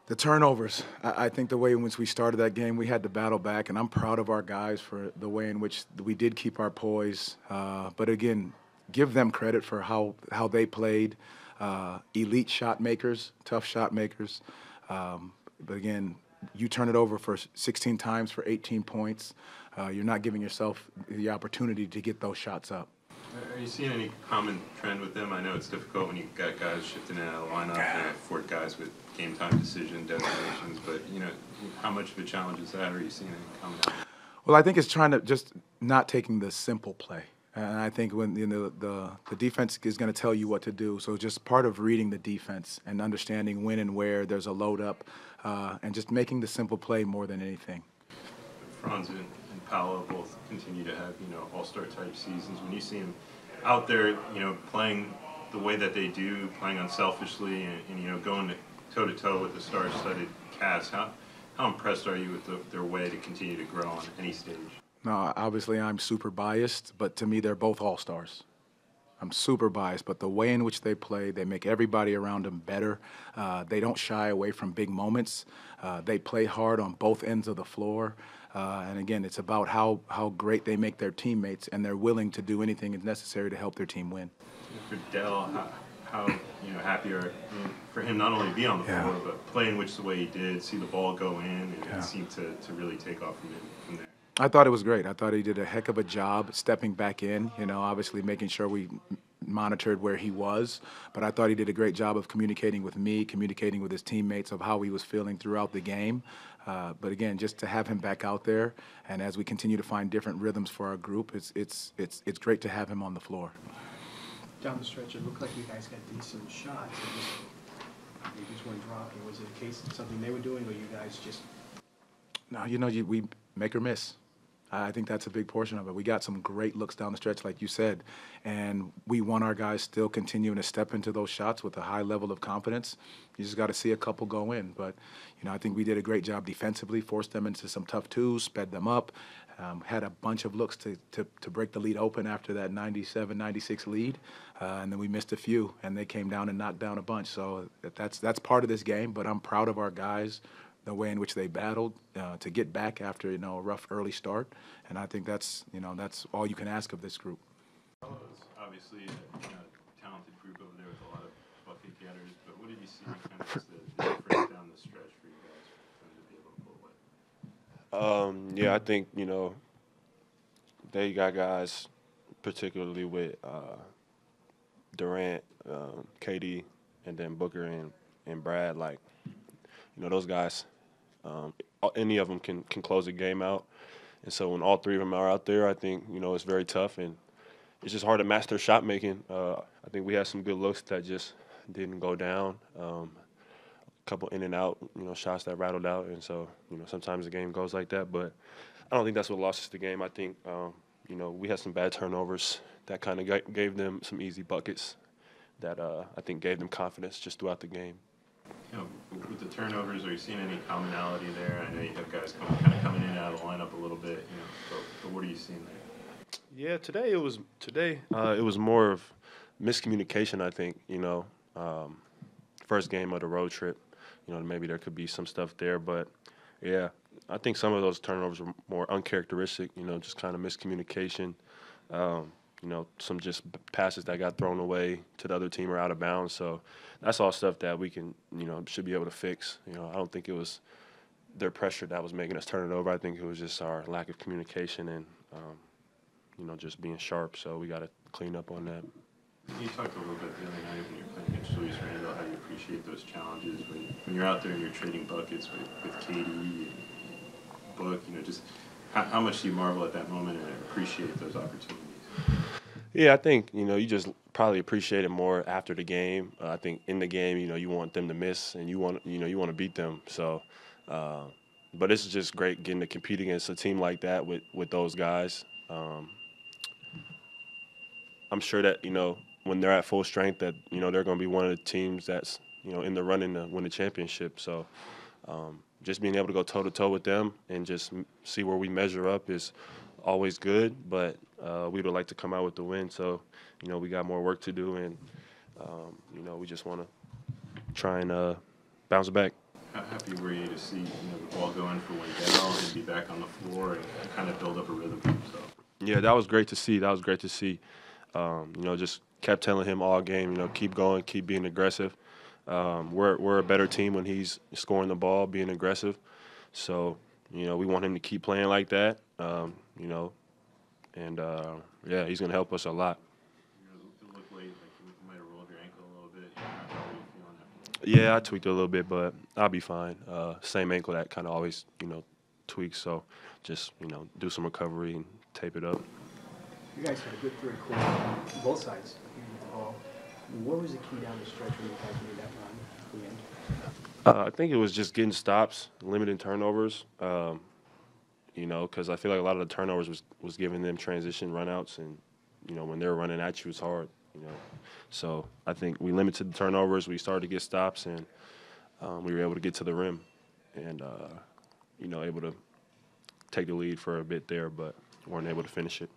The turnovers. I think the way in which we started that game, we had to battle back, and I'm proud of our guys for the way in which we did keep our poise. But again, give them credit for how they played. Elite shot makers, tough shot makers. But again, you turn it over for 16 times for 18 points. You're not giving yourself the opportunity to get those shots up. Are you seeing any common trend with them? I know it's difficult when you've got guys shifting in and out of the lineup and for guys with game time decision designations, but how much of a challenge is that? Are you seeing any commonality? Well, I think it's trying to just not taking the simple play. And I think when the defense is going to tell you what to do, so just part of reading the defense and understanding when and where there's a load up, and just making the simple play more than anything. Franz and Paolo both continue to have all-star type seasons. When you see them out there, playing the way that they do, playing unselfishly, and going toe-to-toe with the star-studded cast, how impressed are you with their way to continue to grow on any stage? No, obviously I'm super biased, but to me they're both all-stars. I'm super biased, but the way in which they play, they make everybody around them better. They don't shy away from big moments. They play hard on both ends of the floor. And again, it's about how great they make their teammates, and they're willing to do anything that's necessary to help their team win. For Dell, how happy are for him not only to be on the floor, but play in which the way he did, see the ball go in, and it seemed to really take off from there. I thought it was great. I thought he did a heck of a job stepping back in, obviously making sure we monitored where he was. But I thought he did a great job of communicating with me, communicating with his teammates of how he was feeling throughout the game. But again, just to have him back out there, and as we continue to find different rhythms for our group, it's great to have him on the floor. Down the stretch, it looked like you guys got decent shots. They just weren't dropping. Was it a case of something they were doing, or you guys just? No, we make or miss. I think that's a big portion of it. We got some great looks down the stretch, like you said, and we want our guys still continuing to step into those shots with a high level of confidence. You just got to see a couple go in. But, I think we did a great job defensively, forced them into some tough twos, sped them up, had a bunch of looks to break the lead open after that 97-96 lead, and then we missed a few, and they came down and knocked down a bunch. So that's part of this game, but I'm proud of our guys, the way in which they battled to get back after a rough early start, and I think that's all you can ask of this group. Obviously, a talented group over there with a lot of bucket getters. But what did you see kind of as the difference down the stretch for you guys for them to be able to pull away? Yeah, I think they got guys, particularly with Durant, KD, and then Booker and Brad. Like, those guys. Any of them can close a game out, and so when all three of them are out there, I think it's very tough, and it's just hard to match their shot making. I think we had some good looks that just didn't go down. A couple in and out, shots that rattled out, and so sometimes the game goes like that. But I don't think that's what lost us the game. I think we had some bad turnovers that kind of gave them some easy buckets that I think gave them confidence just throughout the game. With the turnovers, are you seeing any commonality there? I know you have guys kind of coming in and out of the lineup a little bit, but what are you seeing there? Yeah, today it was more of miscommunication. I think first game of the road trip, maybe there could be some stuff there, but yeah, I think some of those turnovers were more uncharacteristic. Just kind of miscommunication. Some just passes that got thrown away to the other team or out of bounds. So that's all stuff that we can, should be able to fix. I don't think it was their pressure that was making us turn it over. I think it was just our lack of communication and, just being sharp. So we got to clean up on that. You talked a little bit the other night when you're playing against Julius Randle, how you appreciate those challenges when you're out there and you're trading buckets with KD and Book. Just how much do you marvel at that moment and appreciate those opportunities? Yeah, I think, you just probably appreciate it more after the game. I think in the game, you want them to miss and you want to beat them. So, but it's just great getting to compete against a team like that with those guys. I'm sure that, when they're at full strength that, they're going to be one of the teams that's, in the running to win the championship. So, just being able to go toe-to-toe with them and just see where we measure up is always good, but we would like to come out with the win. So, we got more work to do, and, we just want to try and bounce back. How happy were you to see the ball go in for Wendell and be back on the floor and kind of build up a rhythm for himself? Yeah, that was great to see. That was great to see. Just kept telling him all game, keep going, keep being aggressive. We're a better team when he's scoring the ball, being aggressive. So, we want him to keep playing like that. Yeah, he's gonna help us a lot. It looked like you might have rolled your ankle a little bit. How are you feeling after? Yeah, I tweaked it a little bit, but I'll be fine. Same ankle that kind of always, tweaks. So just, do some recovery and tape it up. You guys had a good third quarter, both sides. What was the key down the stretch when you guys made that run at the end? I think it was just getting stops, limiting turnovers. Because I feel like a lot of the turnovers was giving them transition runouts, and when they were running at you, it's hard. So I think we limited the turnovers. We started to get stops, and we were able to get to the rim, and able to take the lead for a bit there, but weren't able to finish it.